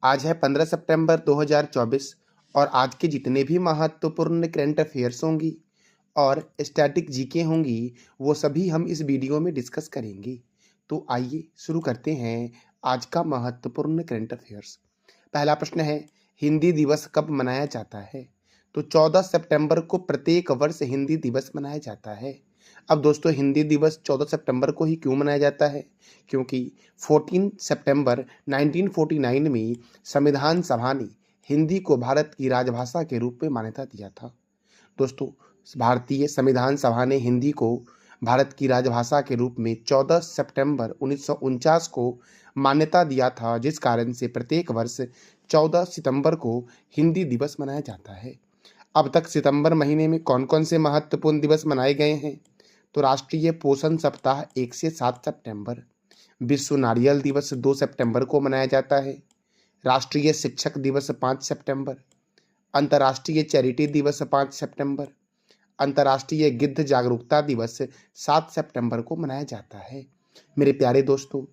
आज है 15 सितंबर 2024 और आज के जितने भी महत्वपूर्ण करंट अफेयर्स होंगी और स्टैटिक जीके होंगी वो सभी हम इस वीडियो में डिस्कस करेंगे। तो आइए शुरू करते हैं आज का महत्वपूर्ण करंट अफेयर्स। पहला प्रश्न है, हिंदी दिवस कब मनाया जाता है? तो 14 सितंबर को प्रत्येक वर्ष हिंदी दिवस मनाया जाता है। अब दोस्तों, हिंदी दिवस 14 सितंबर को ही क्यों मनाया जाता है? क्योंकि 14 सितंबर 1949 में संविधान सभा ने हिंदी को भारत की राजभाषा के रूप में मान्यता दिया था। दोस्तों, भारतीय संविधान सभा ने हिंदी को भारत की राजभाषा के रूप में 14 सितंबर 1949 को मान्यता दिया था, जिस कारण से प्रत्येक वर्ष 14 सितंबर को हिंदी दिवस मनाया जाता है। अब तक सितंबर महीने में कौन कौन से महत्वपूर्ण दिवस मनाए गए हैं? तो राष्ट्रीय पोषण सप्ताह 1 से 7 सितंबर, विश्व नारियल दिवस 2 सितंबर को मनाया जाता है, राष्ट्रीय शिक्षक दिवस 5 सितंबर, अंतर्राष्ट्रीय चैरिटी दिवस 5 सितंबर, अंतर्राष्ट्रीय गिद्ध जागरूकता दिवस 7 सितंबर को मनाया जाता है। मेरे प्यारे दोस्तों,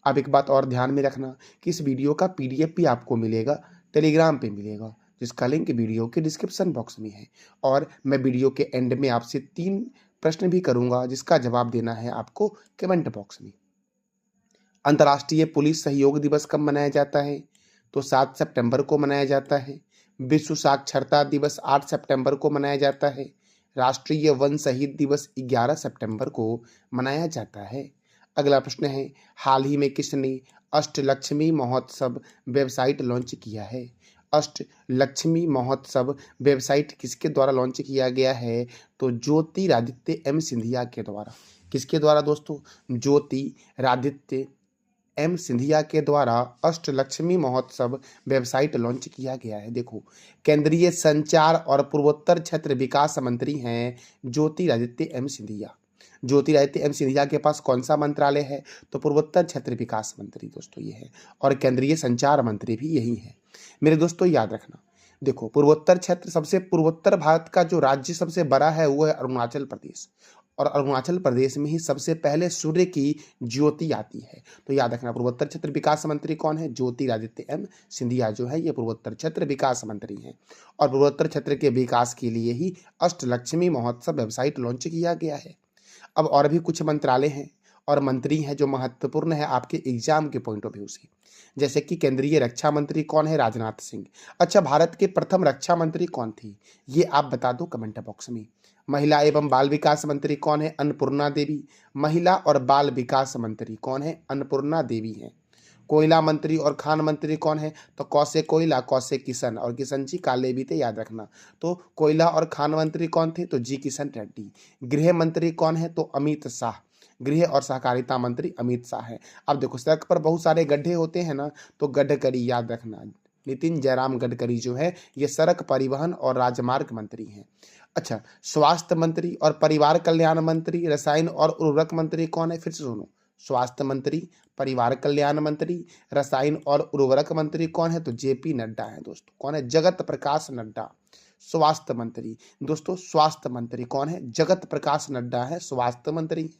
अब एक बात और ध्यान में रखना कि इस वीडियो का पीडीएफ भी आपको मिलेगा, टेलीग्राम पे मिलेगा, जिसका लिंक वीडियो के डिस्क्रिप्शन बॉक्स में है। और मैं वीडियो के एंड में आपसे 3 प्रश्न भी करूंगा, जिसका जवाब देना है आपको कमेंट बॉक्स में। अंतर्राष्ट्रीय पुलिस सहयोग दिवस कब मनाया जाता है? तो 7 सितंबर को मनाया जाता है। विश्व साक्षरता दिवस 8 सितंबर को मनाया जाता है। राष्ट्रीय वन शहीद दिवस 11 सितंबर को मनाया जाता है। अगला प्रश्न है, हाल ही में किसने अष्टलक्ष्मी महोत्सव वेबसाइट लॉन्च किया है? अष्टलक्ष्मी महोत्सव वेबसाइट किसके द्वारा लॉन्च किया गया है? तो ज्योतिरादित्य एम सिंधिया के द्वारा। किसके द्वारा दोस्तों? ज्योतिरादित्य एम सिंधिया के द्वारा अष्टलक्ष्मी महोत्सव वेबसाइट लॉन्च किया गया है। देखो, केंद्रीय संचार और पूर्वोत्तर क्षेत्र विकास मंत्री हैं ज्योतिरादित्य एम सिंधिया। ज्योतिरादित्य एम सिंधिया के पास कौन सा मंत्रालय है? तो पूर्वोत्तर क्षेत्र विकास मंत्री दोस्तों ये है, और केंद्रीय संचार मंत्री भी यही है। मेरे दोस्तों याद रखना, देखो, पूर्वोत्तर क्षेत्र, सबसे पूर्वोत्तर भारत का जो राज्य सबसे बड़ा है वो है अरुणाचल प्रदेश, और अरुणाचल प्रदेश में ही सबसे पहले सूर्य की ज्योति आती है। तो याद रखना, पूर्वोत्तर क्षेत्र विकास मंत्री कौन है? ज्योतिरादित्य एम सिंधिया जो है ये पूर्वोत्तर क्षेत्र विकास मंत्री हैं, और पूर्वोत्तर क्षेत्र के विकास के लिए ही अष्टलक्ष्मी महोत्सव वेबसाइट लॉन्च किया गया है। अब और भी कुछ मंत्रालय हैं और मंत्री हैं जो महत्वपूर्ण है आपके एग्जाम के पॉइंट ऑफ व्यू से, जैसे कि केंद्रीय रक्षा मंत्री कौन है? राजनाथ सिंह। अच्छा, भारत के प्रथम रक्षा मंत्री कौन थी? ये आप बता दो कमेंट बॉक्स में। महिला एवं बाल विकास मंत्री कौन है? अन्नपूर्णा देवी। महिला और बाल विकास मंत्री कौन है? अन्नपूर्णा देवी हैं। कोयला मंत्री और खान मंत्री कौन है? तो कौसे कोयला, कौसे किशन, और किशन जी काले भी थे, याद रखना। तो कोयला और खान मंत्री कौन थे? तो जी किशन रेड्डी। गृह मंत्री कौन है? तो अमित शाह। गृह और सहकारिता मंत्री अमित शाह है। अब देखो, सड़क पर बहुत सारे गड्ढे होते हैं ना, तो गडकरी, याद रखना, नितिन जयराम गडकरी जो है ये सड़क परिवहन और राजमार्ग मंत्री हैं। अच्छा, स्वास्थ्य मंत्री और परिवार कल्याण मंत्री, रसायन और उर्वरक मंत्री कौन है? फिर से सुनो, स्वास्थ्य मंत्री, परिवार कल्याण मंत्री, रसायन और उर्वरक मंत्री कौन है? तो जेपी नड्डा है दोस्तों। कौन है? जगत प्रकाश नड्डा। स्वास्थ्य मंत्री दोस्तों, स्वास्थ्य मंत्री कौन है? जगत प्रकाश नड्डा है, स्वास्थ्य मंत्री,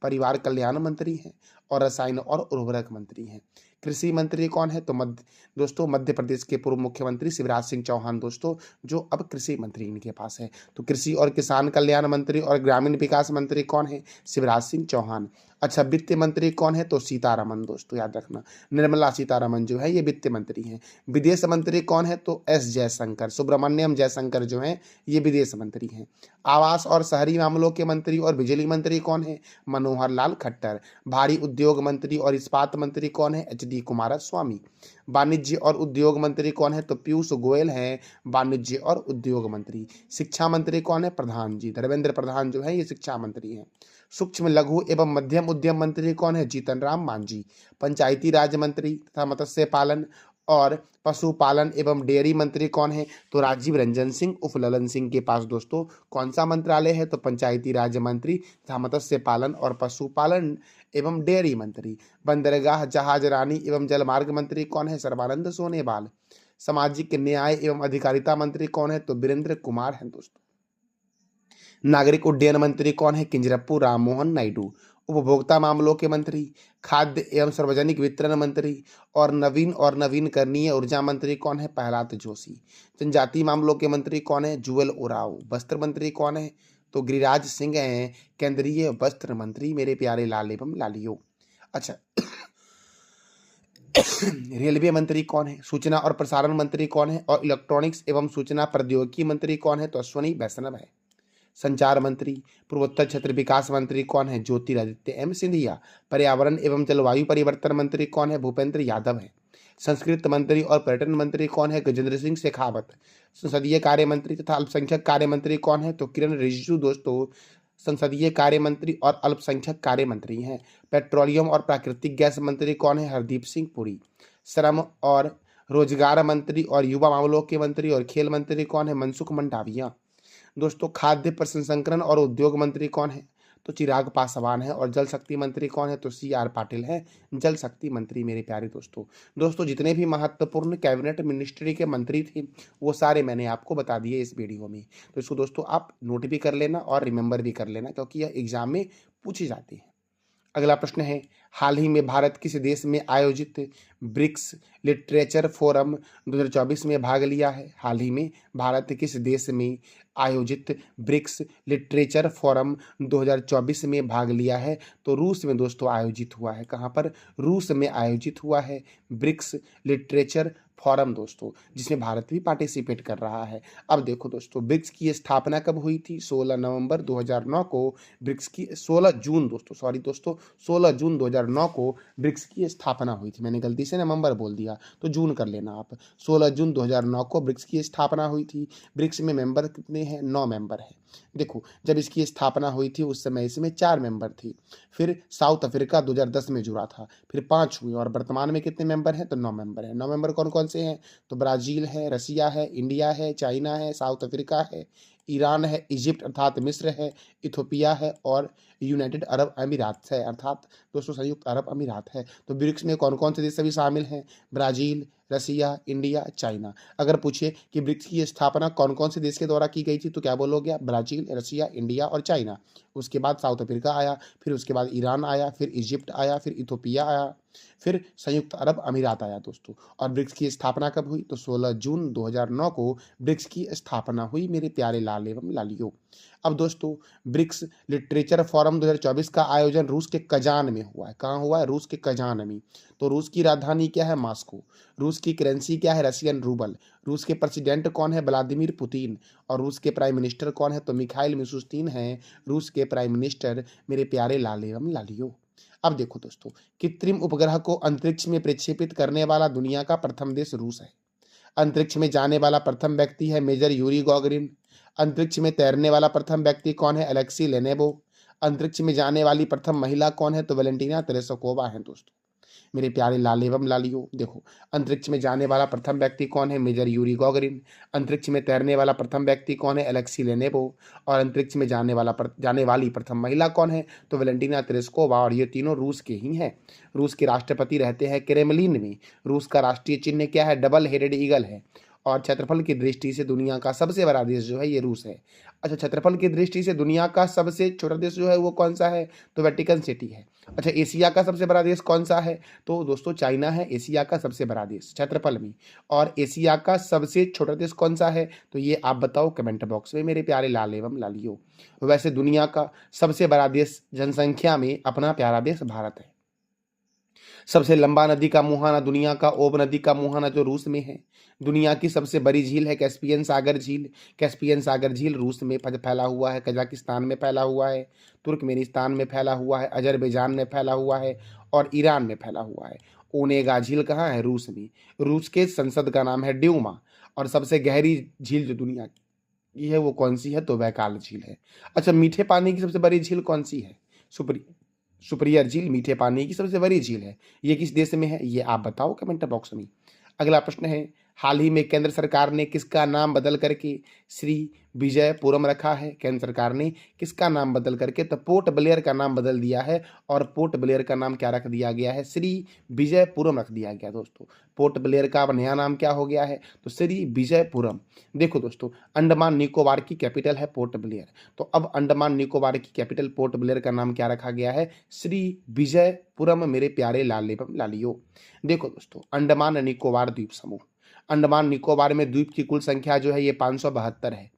परिवार कल्याण मंत्री हैं, और रसायन और उर्वरक मंत्री हैं। कृषि मंत्री कौन है? तो मध्य प्रदेश के पूर्व मुख्यमंत्री शिवराज सिंह चौहान दोस्तों, जो अब कृषि मंत्री इनके पास है। तो कृषि और किसान कल्याण मंत्री और ग्रामीण विकास मंत्री कौन है? शिवराज सिंह चौहान। अच्छा, वित्त मंत्री कौन है? तो सीतारमन दोस्तों, याद रखना, निर्मला सीतारमन जो है ये वित्त मंत्री हैं। विदेश मंत्री कौन है? तो एस जयशंकर, सुब्रमण्यम जयशंकर जो है ये विदेश मंत्री हैं। आवास और शहरी मामलों के मंत्री और बिजली मंत्री कौन है? मनोहर लाल खट्टर। भारी उद्योग मंत्री और इस्पात मंत्री कौन है? H D Kumaraswamy. वाणिज्य और उद्योग मंत्री कौन है? तो पीयूष गोयल हैं वाणिज्य और उद्योग मंत्री। शिक्षा मंत्री कौन है? प्रधान जी, धर्मेंद्र प्रधान जो है ये शिक्षा मंत्री हैं। सूक्ष्म लघु एवं मध्यम उद्यम मंत्री कौन है? जीतन राम मांझी। पंचायती राज मंत्री तथा मत्स्य पालन और पशुपालन एवं डेयरी मंत्री कौन है? तो राजीव रंजन सिंह उर्फ ललन सिंह के पास दोस्तों कौन सा मंत्रालय है? तो पंचायती राज मंत्री तथा मत्स्य पालन और पशुपालन एवं डेयरी मंत्री। बंदरगाह, जहाज रानी एवं जलमार्ग मंत्री कौन है? सर्बानंद सोनोवाल। सामाजिक न्याय एवं अधिकारिता मंत्री कौन है? तो वीरेंद्र कुमार हैं दोस्तों। नागरिक उड्डयन मंत्री कौन है? किंजरप्पू राममोहन नायडू। उपभोक्ता मामलों के मंत्री, खाद्य एवं सार्वजनिक वितरण मंत्री और नवीनकरणीय ऊर्जा मंत्री कौन है? प्रहलाद जोशी। जनजातीय मामलों के मंत्री कौन है? जुएल ओराओ। वस्त्र मंत्री कौन है? तो गिरिराज सिंह हैं केंद्रीय वस्त्र मंत्री, मेरे प्यारे लाल एवं लालियो। अच्छा रेलवे मंत्री कौन है? सूचना और प्रसारण मंत्री कौन है? और इलेक्ट्रॉनिक्स एवं सूचना प्रौद्योगिकी मंत्री कौन है? तो अश्वनी वैष्णव है। संचार मंत्री, पूर्वोत्तर क्षेत्र विकास मंत्री कौन है? ज्योतिरादित्य एम सिंधिया। पर्यावरण एवं जलवायु परिवर्तन मंत्री कौन है? भूपेंद्र यादव है। संस्कृत मंत्री और पर्यटन मंत्री कौन है? गजेंद्र सिंह शेखावत। संसदीय कार्य मंत्री तथा अल्पसंख्यक कार्य मंत्री कौन है? तो किरण रिजिजू दोस्तों संसदीय कार्य मंत्री और अल्पसंख्यक कार्य मंत्री हैं। पेट्रोलियम और प्राकृतिक गैस मंत्री कौन है? हरदीप सिंह पुरी। श्रम और रोजगार मंत्री और युवा मामलों के मंत्री और खेल मंत्री कौन है? मनसुख मंडाविया। दोस्तों खाद्य प्रसंस्करण और उद्योग मंत्री कौन है? तो चिराग पासवान है। और जल शक्ति मंत्री कौन है? तो CR पाटिल है जल शक्ति मंत्री, मेरे प्यारे दोस्तों जितने भी महत्वपूर्ण कैबिनेट मिनिस्ट्री के मंत्री थे वो सारे मैंने आपको बता दिए इस वीडियो में। तो इसको दोस्तों आप नोट भी कर लेना और रिमेंबर भी कर लेना, क्योंकि यह एग्जाम में पूछी जाती है। अगला प्रश्न है, हाल ही में भारत किस देश में आयोजित ब्रिक्स लिटरेचर फोरम 2024 में भाग लिया है? हाल ही में भारत किस देश में आयोजित ब्रिक्स लिटरेचर फोरम 2024 में भाग लिया है? तो रूस में दोस्तों आयोजित हुआ है। कहाँ पर? रूस में आयोजित हुआ है ब्रिक्स लिटरेचर फोरम दोस्तों, जिसमें भारत भी पार्टिसिपेट कर रहा है। अब देखो दोस्तों, ब्रिक्स की स्थापना कब हुई थी? 16 नवंबर 2009 को ब्रिक्स की 16 जून 2009 को ब्रिक्स की स्थापना हुई थी। मैंने गलती से नवंबर बोल दिया तो जून कर लेना आप। 16 जून 2009 को ब्रिक्स की स्थापना हुई थी। ब्रिक्स में मेंबर कितने हैं? 9 मेंबर हैं। देखो जब इसकी स्थापना हुई थी उस समय इसमें 4 मेंबर थी, फिर साउथ अफ्रीका 2010 में जुड़ा था, फिर 5 हुए और वर्तमान में कितने मेंबर हैं? तो 9 मेंबर हैं। 9 मेंबर कौन कौन से हैं? तो ब्राजील है, रसिया है, इंडिया है, चाइना है, साउथ अफ्रीका है, ईरान है, इजिप्ट अर्थात मिस्र है, इथोपिया है और यूनाइटेड अरब अमीरात है अर्थात दोस्तों संयुक्त अरब अमीरात है। तो ब्रिक्स में कौन कौन से देश सभी शामिल हैं? ब्राजील, रसिया, इंडिया, चाइना। अगर पूछे कि ब्रिक्स की स्थापना कौन कौन से देश के द्वारा की गई थी तो क्या बोलोगे? ब्राजील, रसिया, इंडिया और चाइना। उसके बाद साउथ अफ्रीका आया, फिर उसके बाद ईरान आया, फिर इजिप्ट आया, फिर इथोपिया आया, फिर संयुक्त अरब अमीरात आया दोस्तों। और ब्रिक्स की स्थापना कब हुई? तो 16 जून 2009 को ब्रिक्स की स्थापना हुई, मेरे प्यारे लाल एवं लालियों। अब दोस्तों ब्रिक्स लिटरेचर फोरम 2024 का आयोजन रूस के कजान में हुआ है। कहाँ हुआ है? रूस के कजान में। तो रूस की राजधानी क्या है? मॉस्को। रूस की करेंसी क्या है? Russian rouble. रूस के प्रेसिडेंट कौन है? Vladimir Putin. और रूस के प्राइम मिनिस्टर कौन है? तो मिखाइल मिशुस्तिन हैं रूस के प्राइम मिनिस्टर, मेरे प्यारे लाल एवं लालियों। अब देखो दोस्तों, कृत्रिम उपग्रह को अंतरिक्ष में प्रक्षेपित करने वाला दुनिया का प्रथम देश रूस है। अंतरिक्ष में जाने वाला प्रथम व्यक्ति है मेजर यूरी गॉगरिन। अंतरिक्ष में तैरने वाला प्रथम व्यक्ति कौन है? Alexei Lenovo. अंतरिक्ष में जाने वाली प्रथम महिला कौन है? तो वैलेंटीना तेरेस्कोवा है दोस्तों, मेरे प्यारे लाल एवं लालियों। देखो अंतरिक्ष में जाने वाला प्रथम व्यक्ति कौन है? Major Yuri Gagarin. अंतरिक्ष में तैरने वाला प्रथम व्यक्ति कौन है? Alexei Leonov. और अंतरिक्ष में जाने वाली प्रथम महिला कौन है? तो वैलेंटीना तेरेस्कोवा। और ये तीनों रूस के ही हैं। रूस के राष्ट्रपति रहते हैं क्रेमलिन में। रूस का राष्ट्रीय चिन्ह क्या है? डबल हेडेड ईगल है। और क्षेत्रफल की दृष्टि से दुनिया का सबसे बड़ा देश जो है ये रूस है। अच्छा, क्षेत्रफल की दृष्टि से दुनिया का सबसे छोटा देश जो है वो कौन सा है? तो वेटिकन सिटी है। अच्छा, एशिया का सबसे बड़ा देश कौन सा है? तो दोस्तों चाइना है एशिया का सबसे बड़ा देश क्षेत्रफल में। और एशिया का सबसे छोटा देश कौन सा है? तो ये आप बताओ कमेंट बॉक्स में, मेरे प्यारे लाल एवं लालियों। वैसे दुनिया का सबसे बड़ा देश जनसंख्या में अपना प्यारा देश भारत है। सबसे लंबा नदी का मुहाना दुनिया का ओब नदी का मुहाना जो रूस में है। दुनिया की सबसे बड़ी झील है कैस्पियन सागर झील। कैस्पियन सागर झील रूस में फैला हुआ है, कजाकिस्तान में फैला हुआ है, तुर्कमेनिस्तान में फैला हुआ है, अजरबैजान में फैला हुआ है और ईरान में फैला हुआ है। ओनेगा झील कहाँ है? रूस में। रूस के संसद का नाम है ड्यूमा। और सबसे गहरी झील जो दुनिया की है वो कौन सी है? तो बैकाल झील है। अच्छा, मीठे पानी की सबसे बड़ी झील कौन सी है? सुपरियर झील मीठे पानी की सबसे बड़ी झील है। ये किस देश में है? ये आप बताओ कमेंट बॉक्स में। अगला प्रश्न है, हाल ही में केंद्र सरकार ने किसका नाम बदल करके श्री विजयपुरम रखा है? केंद्र सरकार ने किसका नाम बदल करके तो पोर्ट ब्लेयर का नाम बदल दिया है और पोर्ट ब्लेयर का नाम क्या रख दिया गया है? श्री विजयपुरम रख दिया गया दोस्तों। पोर्ट ब्लेयर का अब नया नाम क्या हो गया है? तो श्री विजयपुरम। देखो दोस्तों, अंडमान निकोबार की कैपिटल है पोर्ट ब्लेयर, तो अब अंडमान निकोबार की कैपिटल पोर्ट ब्लेयर का नाम क्या रखा गया है? श्री विजयपुरम मेरे प्यारे लाल एवं लालियो। देखो दोस्तों, अंडमान निकोबार द्वीप समूह, अंडमान निकोबार में द्वीप की कुल संख्या जो है ये 572 है।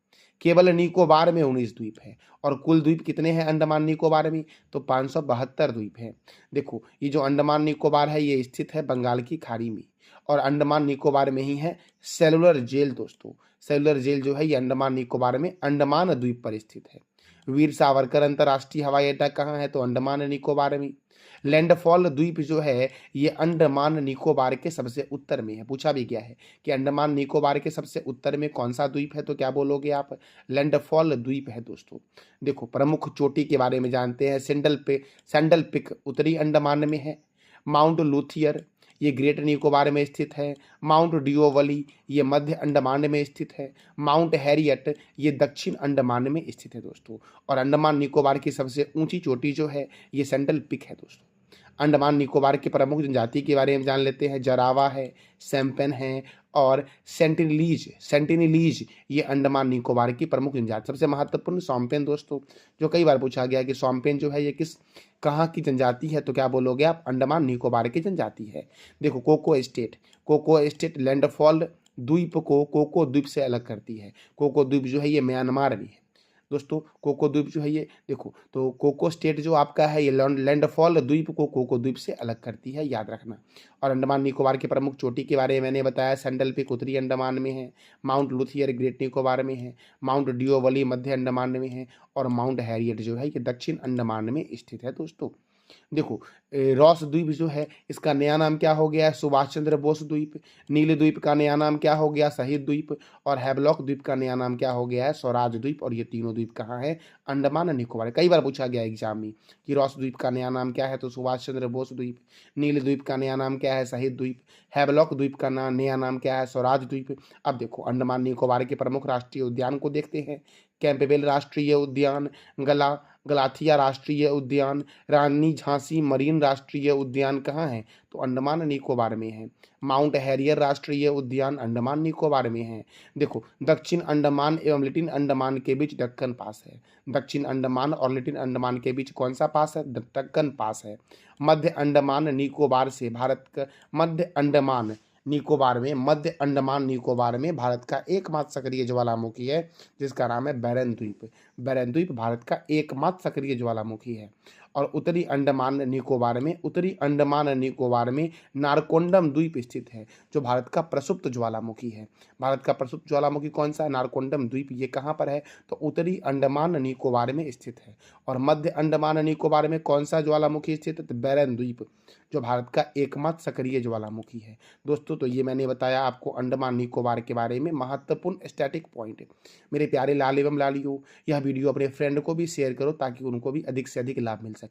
केवल निकोबार में 19 द्वीप है और कुल द्वीप कितने हैं अंडमान निकोबार में? तो 572 द्वीप है। देखो, ये जो अंडमान निकोबार है ये स्थित है बंगाल की खाड़ी में और अंडमान निकोबार में ही है सेलुलर जेल दोस्तों। सेलुलर जेल जो है ये अंडमान निकोबार में अंडमान द्वीप पर स्थित है। वीर सावरकर अंतर्राष्ट्रीय हवाई अड्डा कहाँ है? तो अंडमान निकोबार में। लैंडफॉल द्वीप जो है ये अंडमान निकोबार के सबसे उत्तर में है। पूछा भी गया है कि अंडमान निकोबार के सबसे उत्तर में कौन सा द्वीप है, तो क्या बोलोगे आप? लैंडफॉल द्वीप है दोस्तों। देखो, प्रमुख चोटी के बारे में जानते हैं। सैंडल पिक उत्तरी अंडमान में है। माउंट लूथियर ये ग्रेट निकोबार में स्थित है। माउंट डिओवली ये मध्य अंडमान में स्थित है। माउंट हैरियट ये दक्षिण अंडमान में स्थित है दोस्तों। और अंडमान निकोबार की सबसे ऊंची चोटी जो है ये सैंडल पिक है दोस्तों। अंडमान निकोबार की प्रमुख जनजाति के बारे में जान लेते हैं। जरावा है, सैम्पेन है और सेंटिनलीज ये अंडमान निकोबार की प्रमुख जनजाति। सबसे महत्वपूर्ण सौम्पेन दोस्तों, जो कई बार पूछा गया कि सौम्पेन जो है ये कहाँ की जनजाति है, तो क्या बोलोगे आप? अंडमान निकोबार की जनजाति है। देखो, कोको स्टेट लैंडफॉल द्वीप को कोको द्वीप से अलग करती है। कोको द्वीप जो है ये म्यांमार में है दोस्तों। कोको द्वीप जो है ये देखो, तो कोको स्टेट जो आपका है ये लैंडफॉल द्वीप को कोको द्वीप से अलग करती है, याद रखना। और अंडमान निकोबार की प्रमुख चोटी के बारे में मैंने बताया। सैंडल पिक उत्तरी अंडमान में है। माउंट लूथियर ग्रेट निकोबार में है। माउंट डिओवली मध्य अंडमान में है और माउंट हैरियट जो है ये दक्षिण अंडमान में स्थित है दोस्तों। देखो, रॉस द्वीप जो है इसका नया नाम क्या हो गया है? सुभाष चंद्र बोस द्वीप। नील द्वीप का नया नाम क्या हो गया? शहीद द्वीप। और हैवलॉक द्वीप का नया नाम क्या हो गया है? स्वराज द्वीप। और ये तीनों द्वीप कहाँ है? अंडमान निकोबार। कई बार पूछा गया एग्जाम में कि रॉस द्वीप का नया नाम क्या है, तो सुभाष चंद्र बोस द्वीप। नील द्वीप का नया नाम क्या है? शहीद द्वीप। हैवलॉक द्वीप का नया नाम क्या है? स्वराज द्वीप। अब देखो, अंडमान निकोबार के प्रमुख राष्ट्रीय उद्यान को देखते हैं। कैंपबेल राष्ट्रीय उद्यान, गलाथिया राष्ट्रीय उद्यान, रानी झांसी मरीन राष्ट्रीय उद्यान कहाँ है? तो अंडमान निकोबार में है। माउंट हैरियर राष्ट्रीय उद्यान अंडमान निकोबार में है। देखो, दक्षिण अंडमान एवं लिटिल अंडमान के बीच दक्कन पास है। दक्षिण अंडमान और लिटिल अंडमान के बीच कौन सा पास है? दक्कन पास है। मध्य अंडमान निकोबार से भारत का मध्य अंडमान निकोबार में भारत का एकमात्र सक्रिय ज्वालामुखी है, जिसका नाम है बैरन द्वीप। बैरन द्वीप भारत का एकमात्र सक्रिय ज्वालामुखी है। और उत्तरी अंडमान निकोबार में नारकोंडम द्वीप स्थित है, जो भारत का प्रसुप्त ज्वालामुखी है। भारत का प्रसुप्त ज्वालामुखी कौन सा है? नारकोंडम द्वीप। ये कहाँ पर है? तो उत्तरी अंडमान निकोबार में स्थित है। और मध्य अंडमान निकोबार में कौन सा ज्वालामुखी स्थित है? तो बैरन द्वीप, जो भारत का एकमात्र सक्रिय ज्वालामुखी है दोस्तों। तो ये मैंने बताया आपको अंडमान निकोबार के बारे में महत्वपूर्ण स्टैटिक पॉइंट। मेरे प्यारे लाल एवं लालियों, यह वीडियो अपने फ्रेंड को भी शेयर करो ताकि उनको भी अधिक से अधिक लाभ मिल सके।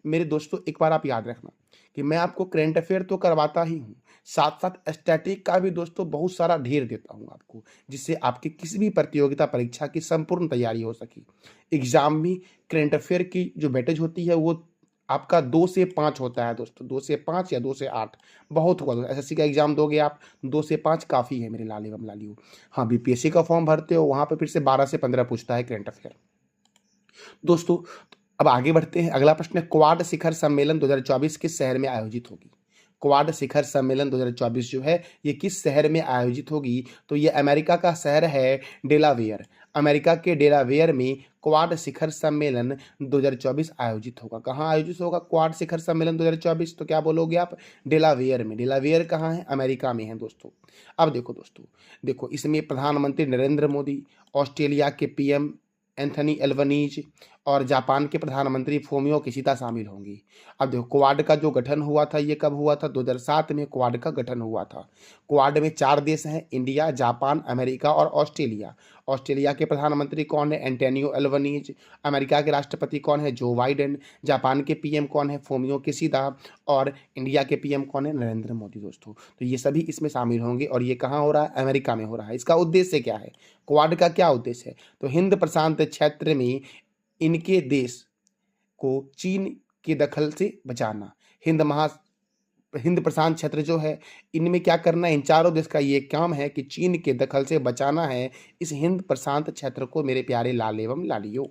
मेरे दोस्तों, एक बार आप याद रखना कि मैं आपको करंट अफेयर तो करवाता ही हूँ, साथ साथ स्टैटिक का भी दोस्तों बहुत सारा ढेर देता हूँ आपको, जिससे आपकी किसी भी प्रतियोगिता परीक्षा की संपूर्ण तैयारी हो सके। एग्जाम में करंट अफेयर की जो वेटेज होती है वो आपका 2 से 5 होता है दोस्तों। 2 से 5 या 2 से 8 बहुत हुआ। एसएससी का एग्जाम दोगे आप, 2 से 5 काफ़ी है मेरे लाल एवं लालियों। हाँ, बीपीएससी का फॉर्म भरते हो, वहाँ पे फिर से 12 से 15 पूछता है करंट अफेयर दोस्तों। अब आगे बढ़ते हैं। अगला प्रश्न है, क्वाड शिखर सम्मेलन 2024 किस शहर में आयोजित होगी? क्वाड शिखर सम्मेलन 2024 जो है ये किस शहर में आयोजित होगी? तो ये अमेरिका का शहर है डेलावेयर। अमेरिका के डेलावेयर में क्वाड शिखर सम्मेलन 2024 आयोजित होगा। कहाँ आयोजित होगा क्वाड शिखर सम्मेलन 2024? तो क्या बोलोगे आप? डेलावेयर में। डेलावेयर कहाँ है? अमेरिका में है दोस्तों। अब देखो दोस्तों, देखो इसमें प्रधानमंत्री नरेंद्र मोदी, ऑस्ट्रेलिया के पीएम एंथनी एल्बनीज और जापान के प्रधानमंत्री फूमियो किशिदा शामिल होंगी। अब देखो क्वाड का जो गठन हुआ था ये कब हुआ था? 2007 में क्वाड का गठन हुआ था। क्वाड में 4 देश हैं, इंडिया, जापान, अमेरिका और ऑस्ट्रेलिया। ऑस्ट्रेलिया के प्रधानमंत्री कौन है? Antonio Albanese. अमेरिका के राष्ट्रपति कौन है? Joe Biden. जापान के पीएम कौन है? Fumio Kishida. और इंडिया के पीएम कौन है? नरेंद्र मोदी दोस्तों। तो ये सभी इसमें शामिल होंगे और ये कहाँ हो रहा है? अमेरिका में हो रहा है। इसका उद्देश्य क्या है? क्वाड का क्या उद्देश्य है? तो हिंद प्रशांत क्षेत्र में इनके देश को चीन के दखल से बचाना। हिंद प्रशांत क्षेत्र जो है इनमें क्या करना है? इन चारों देश का ये काम है कि चीन के दखल से बचाना है इस हिंद प्रशांत क्षेत्र को, मेरे प्यारे लाल एवं लालियों।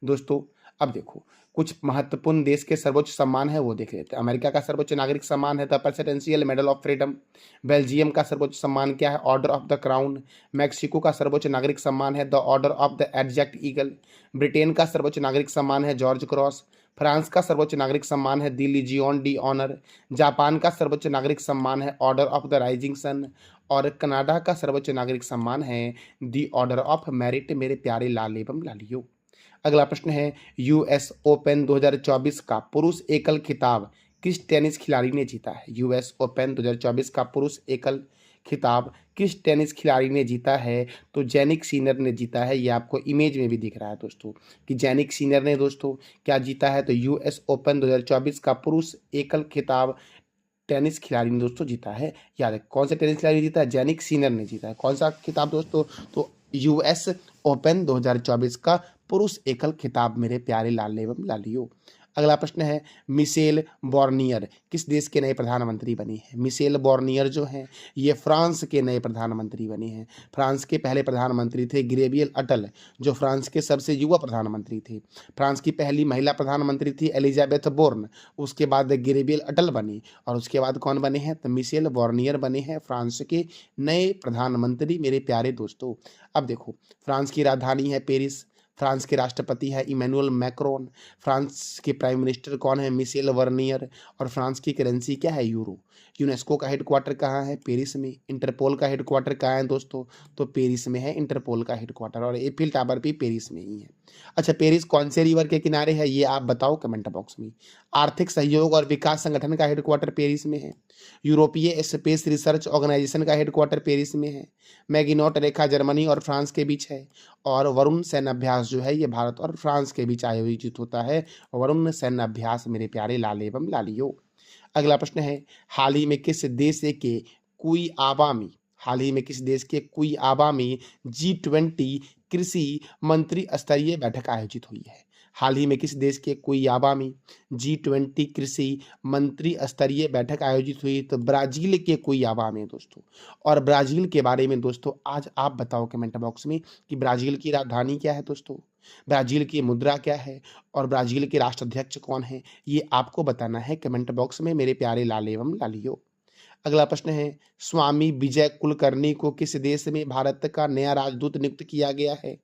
दोस्तों अब देखो कुछ महत्वपूर्ण देश के सर्वोच्च सम्मान है वो देख लेते हैं। अमेरिका का सर्वोच्च नागरिक सम्मान है the presidential medal of freedom. Belgium का सर्वोच्च सम्मान क्या है? Order of the crown. Mexico का सर्वोच्च नागरिक सम्मान है द ऑर्डर ऑफ द एडजेक्ट ईगल। ब्रिटेन का सर्वोच्च नागरिक सम्मान है जॉर्ज क्रॉस। फ्रांस का सर्वोच्च नागरिक सम्मान है the Legion d' honneur. Japan का सर्वोच्च नागरिक सम्मान है order of the rising sun. और कनाडा का सर्वोच्च नागरिक सम्मान है दी ऑर्डर ऑफ मेरिट, मेरे प्यारे लाल एवं लालियों। अगला प्रश्न है यूएस ओपन 2024 का पुरुष एकल खिताब किस टेनिस खिलाड़ी ने जीता है? यूएस ओपन 2024 का पुरुष एकल खिताब किस टेनिस खिलाड़ी ने जीता है? तो जैनिक सिनर ने जीता है। ये आपको इमेज में भी दिख रहा है दोस्तों कि जैनिक सिनर ने दोस्तों क्या जीता है? तो यूएस ओपन 2024 का पुरुष एकल खिताब टेनिस खिलाड़ी ने दोस्तों जीता है। याद है कौन सा टेनिस खिलाड़ी जीता है? जैनिक सिनर ने जीता है। कौन सा खिताब दोस्तों? तो यूएस ओपन 2024 का पुरुष एकल खिताब, मेरे प्यारे लाल एवं लालियों। अगला प्रश्न है मिशेल बॉर्नियर किस देश के नए प्रधानमंत्री बनी है? मिशेल बॉर्नियर जो हैं ये फ्रांस के नए प्रधानमंत्री बने हैं। फ्रांस के पहले प्रधानमंत्री थे गैब्रिएल अटल, जो फ्रांस के सबसे युवा प्रधानमंत्री थे। फ्रांस की पहली महिला प्रधानमंत्री थी एलिजाबेथ बोर्न। उसके बाद गैब्रिएल अटल बनी और उसके बाद कौन बने हैं? तो मिशेल बॉर्नियर बने हैं फ्रांस के नए प्रधानमंत्री, मेरे प्यारे दोस्तों। अब देखो फ्रांस की राजधानी है पेरिस। फ्रांस के राष्ट्रपति है इमैनुअल मैक्रोन। फ्रांस के प्राइम मिनिस्टर कौन है? Michel Barnier. और फ्रांस की करेंसी क्या है? यूरो। यूनेस्को का हेडक्वार्टर कहाँ है? पेरिस में। इंटरपोल का हेडक्वार्टर कहाँ है दोस्तों? तो पेरिस में है इंटरपोल का हेडक्वार्टर। और एफिल टावर भी पेरिस में ही है। अच्छा पेरिस कौन से रिवर के किनारे है ये आप बताओ कमेंट बॉक्स में। आर्थिक सहयोग और विकास संगठन का हेडक्वार्टर पेरिस में है। यूरोपीय स्पेस रिसर्च ऑर्गेनाइजेशन का हेडक्वार्टर पेरिस में है। मैगिनोट रेखा जर्मनी और फ्रांस के बीच है। और वरुण सैन्य अभ्यास जो है ये भारत और फ्रांस के बीच आयोजित होता है। वरुण सैन्य अभ्यास, मेरे प्यारे लाल एवं लालियों। अगला प्रश्न है हाल ही में किस देश के कुई आवामी G20 कृषि मंत्री स्तरीय बैठक आयोजित हुई है? हाल ही में किस देश के कोई आवामी G20 कृषि मंत्री स्तरीय बैठक आयोजित हुई? तो ब्राजील के कोई आवामी दोस्तों। और ब्राजील के बारे में दोस्तों आज आप बताओ कमेंट बॉक्स में कि ब्राजील की राजधानी क्या है दोस्तों, ब्राजील की मुद्रा क्या है और ब्राजील के राष्ट्राध्यक्ष कौन है, ये आपको बताना है कमेंट बॉक्स में, मेरे प्यारे लाल एवं लालियों। अगला प्रश्न है स्वामी विजय कुलकर्णी को किस देश में भारत का नया राजदूत नियुक्त किया गया है?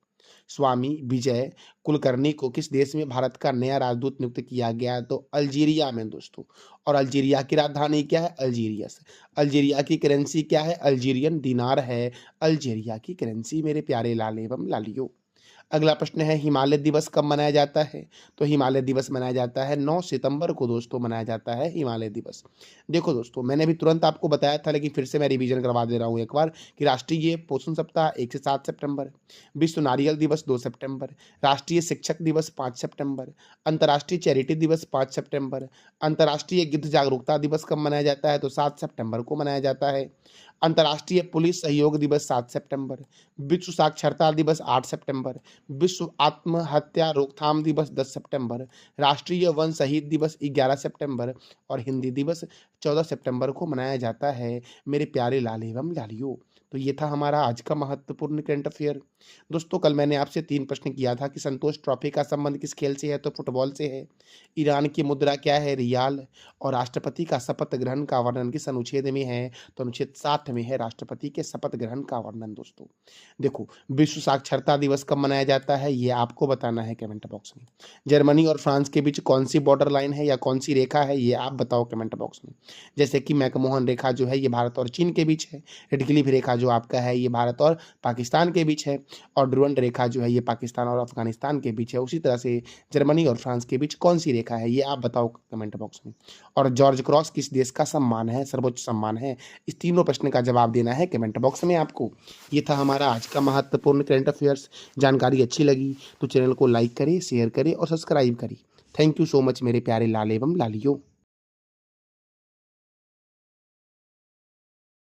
स्वामी विजय कुलकर्णी को किस देश में भारत का नया राजदूत नियुक्त किया गया है? तो अल्जीरिया में दोस्तों। और अल्जीरिया की राजधानी क्या है? अल्जीरियस। अल्जीरिया की करेंसी क्या है? अल्जीरियन दिनार है अल्जीरिया की करेंसी, मेरे प्यारे लाल एवं लालियों। अगला प्रश्न है हिमालय दिवस कब मनाया जाता है? तो हिमालय दिवस मनाया जाता है 9 सितंबर को दोस्तों मनाया जाता है हिमालय दिवस। देखो दोस्तों मैंने भी तुरंत आपको बताया था लेकिन फिर से मैं रिवीजन करवा दे रहा हूँ एक बार कि राष्ट्रीय पोषण सप्ताह 1 से 7 सितंबर, विश्व नारियल दिवस 2 सितंबर, राष्ट्रीय शिक्षक दिवस 5 सितंबर, अंतर्राष्ट्रीय चैरिटी दिवस 5 सितंबर, अंतर्राष्ट्रीय गिद्ध जागरूकता दिवस कब मनाया जाता है? तो 7 सितंबर को मनाया जाता है। अंतर्राष्ट्रीय पुलिस सहयोग दिवस 7 सितंबर, विश्व साक्षरता दिवस 8 सितंबर, विश्व आत्महत्या रोकथाम दिवस 10 सितंबर, राष्ट्रीय वन शहीद दिवस 11 सितंबर और हिंदी दिवस 14 सितंबर को मनाया जाता है, मेरे प्यारे लाल एवं लालियों। तो ये था हमारा आज का महत्वपूर्ण करंट अफेयर। दोस्तों कल मैंने आपसे 3 प्रश्न किया था कि संतोष ट्रॉफी का संबंध किस खेल से है? तो फुटबॉल से है। ईरान की मुद्रा क्या है? रियाल। और राष्ट्रपति का शपथ ग्रहण का वर्णन किस अनुच्छेद में है? तो अनुच्छेद 7 में है राष्ट्रपति के शपथ ग्रहण का वर्णन दोस्तों। देखो विश्व साक्षरता दिवस कब मनाया जाता है ये आपको बताना है कमेंट बॉक्स में। जर्मनी और फ्रांस के बीच कौन सी बॉर्डर लाइन है या कौन सी रेखा है ये आप बताओ कमेंट बॉक्स में। जैसे कि मैकमोहन रेखा जो है ये भारत और चीन के बीच है, रेडक्लिफ रेखा जो आपका है ये भारत और पाकिस्तान के बीच है, और ड्रूवेंट रेखा जो है ये पाकिस्तान और अफगानिस्तान के बीच है। उसी तरह से जर्मनी और फ्रांस के बीच कौन सी रेखा है, ये आप बताओ कमेंट बॉक्स में। और जॉर्ज क्रॉस किस देश का सम्मान है, सर्वोच्च सम्मान है? इस तीनों प्रश्न का जवाब देना है कमेंट बॉक्स में आपको। ये था हमारा आज का महत्वपूर्ण करंट अफेयर्स। जानकारी अच्छी लगी तो चैनल को लाइक करें, शेयर करें और सब्सक्राइब करें। थैंक यू सो मच मेरे प्यारे लाल एवं लालियों।